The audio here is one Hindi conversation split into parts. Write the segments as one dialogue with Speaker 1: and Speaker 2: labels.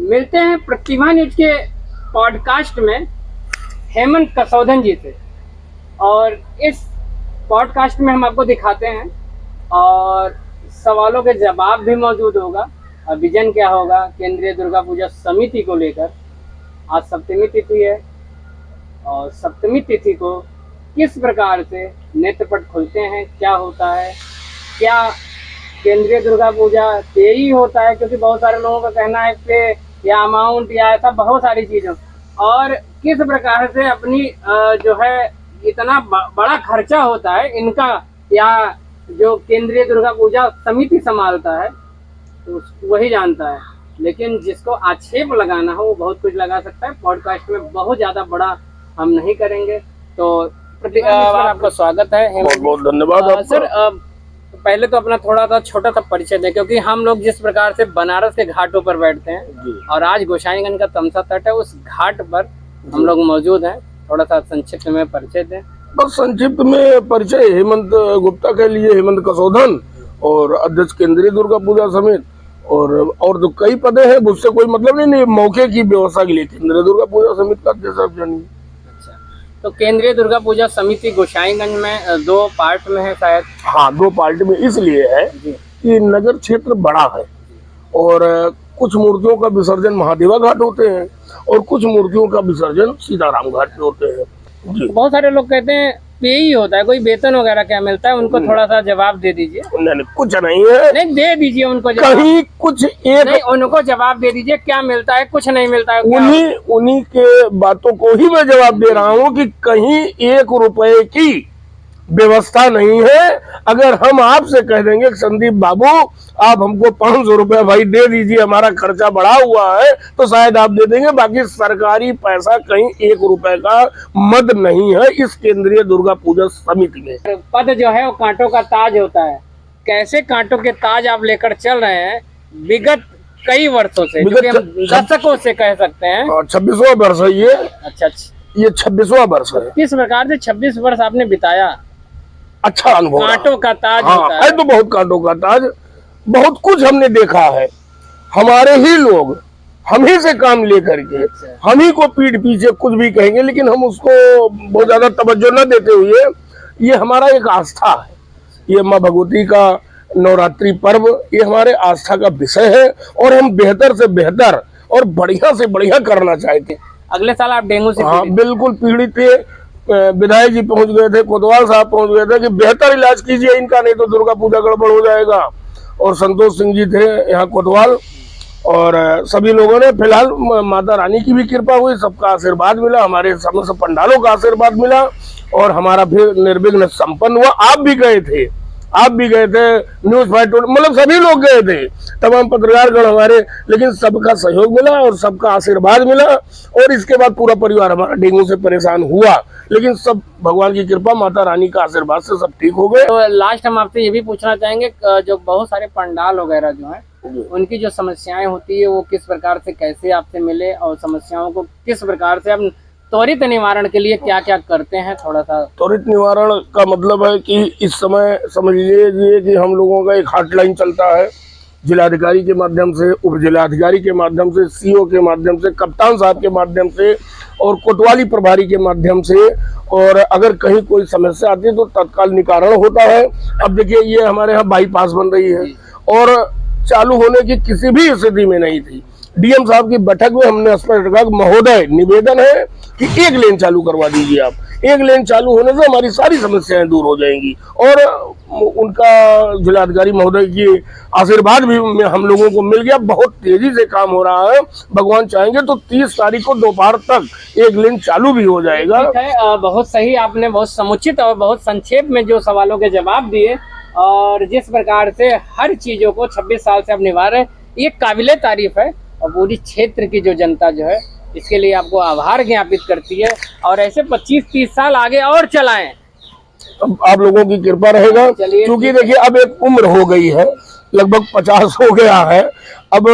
Speaker 1: मिलते हैं प्रतिभा न्यूज के पॉडकास्ट में हेमंत कसौधन जी से। और इस पॉडकास्ट में हम आपको दिखाते हैं और सवालों के जवाब भी मौजूद होगा। और विजन क्या होगा केंद्रीय दुर्गा पूजा समिति को लेकर। आज सप्तमी तिथि है और सप्तमी तिथि को किस प्रकार से नेत्रपट खुलते हैं, क्या होता है, क्या केंद्रीय दुर्गा पूजा पेय होता है, क्योंकि बहुत सारे लोगों का कहना है पे या अमाउंट या ऐसा बहुत सारी चीज़ों, और किस प्रकार से अपनी जो है इतना बड़ा खर्चा होता है इनका, या जो केंद्रीय दुर्गा पूजा समिति संभालता है तो वही जानता है। लेकिन जिसको आक्षेप लगाना हो वो बहुत कुछ लगा सकता है। पॉडकास्ट में बहुत ज़्यादा बड़ा हम नहीं करेंगे। तो आपका स्वागत है।
Speaker 2: बहुत बहुत धन्यवाद
Speaker 1: सर। पहले तो अपना थोड़ा सा छोटा सा परिचय दें, क्योंकि हम लोग जिस प्रकार से बनारस के घाटों पर बैठते हैं और आज गोसाईगंज का तमसा तट है, उस घाट पर हम लोग मौजूद हैं। थोड़ा सा संक्षिप्त में परिचय दें।
Speaker 2: बस संक्षिप्त में परिचय, हेमंत गुप्ता के लिए हेमंत कसौधन और अध्यक्ष केंद्रीय दुर्गा पूजा समिति, और तो कई पदे हैं, मुझसे कोई मतलब नहीं, मौके की व्यवस्था के लिए केंद्रीय दुर्गा पूजा समिति का अध्यक्ष आप जानिए।
Speaker 1: तो केंद्रीय दुर्गा पूजा समिति गोसाईगंज में 2 पार्ट में है शायद।
Speaker 2: हाँ, 2 पार्ट में इसलिए है कि नगर क्षेत्र बड़ा है और कुछ मूर्तियों का विसर्जन महादेवा घाट होते हैं और कुछ मूर्तियों का विसर्जन सीताराम घाट पे होते हैं।
Speaker 1: बहुत सारे लोग कहते हैं पे ही होता है, कोई वेतन वगैरह क्या मिलता है? उनको थोड़ा सा जवाब दे दीजिए।
Speaker 2: नहीं, कुछ नहीं है।
Speaker 1: नहीं, दे दीजिए उनको जवाब।
Speaker 2: कहीं कुछ एक
Speaker 1: नहीं, उनको जवाब दे दीजिए, क्या मिलता है? कुछ नहीं मिलता है।
Speaker 2: उन्हीं के बातों को ही मैं जवाब दे रहा हूँ कि कहीं 1 रुपए की व्यवस्था नहीं है। अगर हम आपसे कह देंगे कि संदीप बाबू आप हमको 500 रुपया भाई दे दीजिए, हमारा खर्चा बढ़ा हुआ है, तो शायद आप दे देंगे। बाकी सरकारी पैसा कहीं 1 रुपए का मद नहीं है इस केंद्रीय दुर्गा पूजा समिति में।
Speaker 1: पद जो है वो कांटों का ताज होता है। कैसे कांटों के ताज आप लेकर चल रहे हैं विगत कई वर्षों से, दशकों से कह सकते हैं।
Speaker 2: 26वां वर्ष है ये।
Speaker 1: अच्छा,
Speaker 2: ये 26वां वर्ष है।
Speaker 1: किस प्रकार से 26 वर्ष आपने बिताया?
Speaker 2: अच्छा अनुभव।
Speaker 1: कांटों का ताज
Speaker 2: होता है। तो बहुत कांटों का ताज, बहुत कुछ हमने देखा है। हमारे ही लोग हम ही से काम लेकर के हम ही को पीठ पीछे कुछ भी कहेंगे, लेकिन हम उसको बहुत ज्यादा तवज्जो न देते हुए, ये हमारा एक आस्था है। ये माँ भगवती का नवरात्रि पर्व ये हमारे आस्था का विषय है और हम बेहतर से बेहतर और बढ़िया से बढ़िया करना चाहते हैं।
Speaker 1: अगले साल आप डेंगू से?
Speaker 2: हाँ, बिल्कुल पीड़ित थे। विधायक जी पहुंच गए थे, कोतवाल साहब पहुंच गए थे कि बेहतर इलाज कीजिए इनका, नहीं तो दुर्गा पूजा गड़बड़ हो जाएगा। और संतोष सिंह जी थे यहाँ कोतवाल, और सभी लोगों ने, फिलहाल माता रानी की भी कृपा हुई, सबका आशीर्वाद मिला, हमारे समस्त पंडालों का आशीर्वाद मिला और हमारा भी निर्विघ्न संपन्न हुआ। आप भी गए थे, न्यूज 5, मतलब सभी लोग गए थे, तमाम पत्रकारगण हमारे, लेकिन सबका सहयोग मिला और सबका आशीर्वाद मिला। और इसके बाद पूरा परिवार हमारा डेंगू से परेशान हुआ, लेकिन सब भगवान की कृपा, माता रानी का आशीर्वाद से सब ठीक हो गए।
Speaker 1: तो लास्ट हम आपसे ये भी पूछना चाहेंगे, जो बहुत सारे पंडाल वगैरह जो है उनकी जो समस्याएं होती है वो किस प्रकार से, कैसे आपसे मिले, और समस्याओं को किस प्रकार से हम त्वरित निवारण के लिए क्या क्या करते हैं? थोड़ा सा।
Speaker 2: त्वरित निवारण का मतलब है कि इस समय समझ लीजिए कि हम लोगों का एक हॉटलाइन चलता है, जिलाधिकारी के माध्यम से, उप जिलाधिकारी के माध्यम से, सीओ के माध्यम से, कप्तान साहब के माध्यम से और कोतवाली प्रभारी के माध्यम से। और अगर कहीं कोई समस्या आती है तो तत्काल निवारण होता है। अब देखिए, ये हमारे यहाँ बाईपास बन रही है और चालू होने की किसी भी स्थिति में नहीं थी। डीएम साहब की बैठक में हमने स्पष्ट कहा, महोदय निवेदन है कि 1 लेन चालू करवा दीजिए आप। 1 लेन चालू होने से हमारी सारी समस्याएं दूर हो जाएंगी। और उनका जिलाधिकारी महोदय की आशीर्वाद भी हम लोगों को मिल गया। बहुत तेजी से काम हो रहा है। भगवान चाहेंगे तो 30 तारीख को दोपहर तक 1 लेन चालू भी हो जाएगा।
Speaker 1: बहुत सही, आपने बहुत समुचित और बहुत संक्षेप में जो सवालों के जवाब दिए, और जिस प्रकार से हर चीजों को 26 साल से आप निभा रहे, ये काबिले तारीफ है। और पूरी क्षेत्र की जो जनता जो है इसके लिए आपको आभार ज्ञापित करती है, और ऐसे 25-30 साल आगे और चलाएं।
Speaker 2: अब आप लोगों की कृपा रहेगा, क्योंकि देखिए अब एक उम्र हो गई है, लगभग 50 हो गया है। अब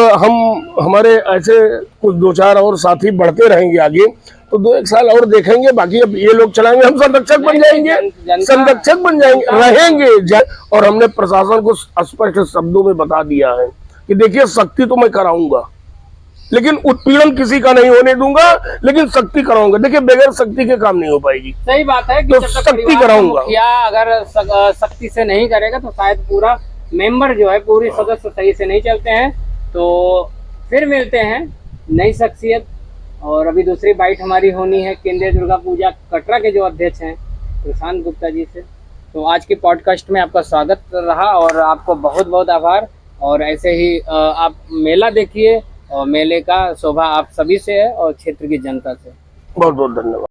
Speaker 2: हमारे ऐसे कुछ 2-4 और साथी बढ़ते रहेंगे आगे, तो 2-1 साल और देखेंगे। बाकी अब ये लोग चलाएंगे, हम संरक्षक बन जाएंगे, रहेंगे। और हमने प्रशासन को स्पष्ट शब्दों में बता दिया है कि देखिए, सख्ती तो मैं कराऊंगा, लेकिन उत्पीड़न किसी का नहीं होने दूंगा, लेकिन सख्ती कराऊंगा। देखिए बगैर सख्ती के काम नहीं हो पाएगी।
Speaker 1: सही बात है कि
Speaker 2: तो
Speaker 1: जब तक
Speaker 2: सख्ती
Speaker 1: परिवार का
Speaker 2: कराऊंगा।
Speaker 1: मुखिया अगर सख्ती से नहीं करेगा तो शायद पूरा मेंबर जो है, पूरी सदस्य सही से नहीं चलते हैं। तो फिर मिलते हैं नई शख्सियत। और अभी दूसरी बाइट हमारी होनी है केंद्रीय दुर्गा पूजा कटरा के जो अध्यक्ष हैं प्रशांत गुप्ता जी से। तो आज के पॉडकास्ट में आपका स्वागत रहा और आपको बहुत बहुत आभार। और ऐसे ही आप मेला देखिए और मेले का शोभा आप सभी से है और क्षेत्र की जनता से।
Speaker 2: बहुत बहुत धन्यवाद।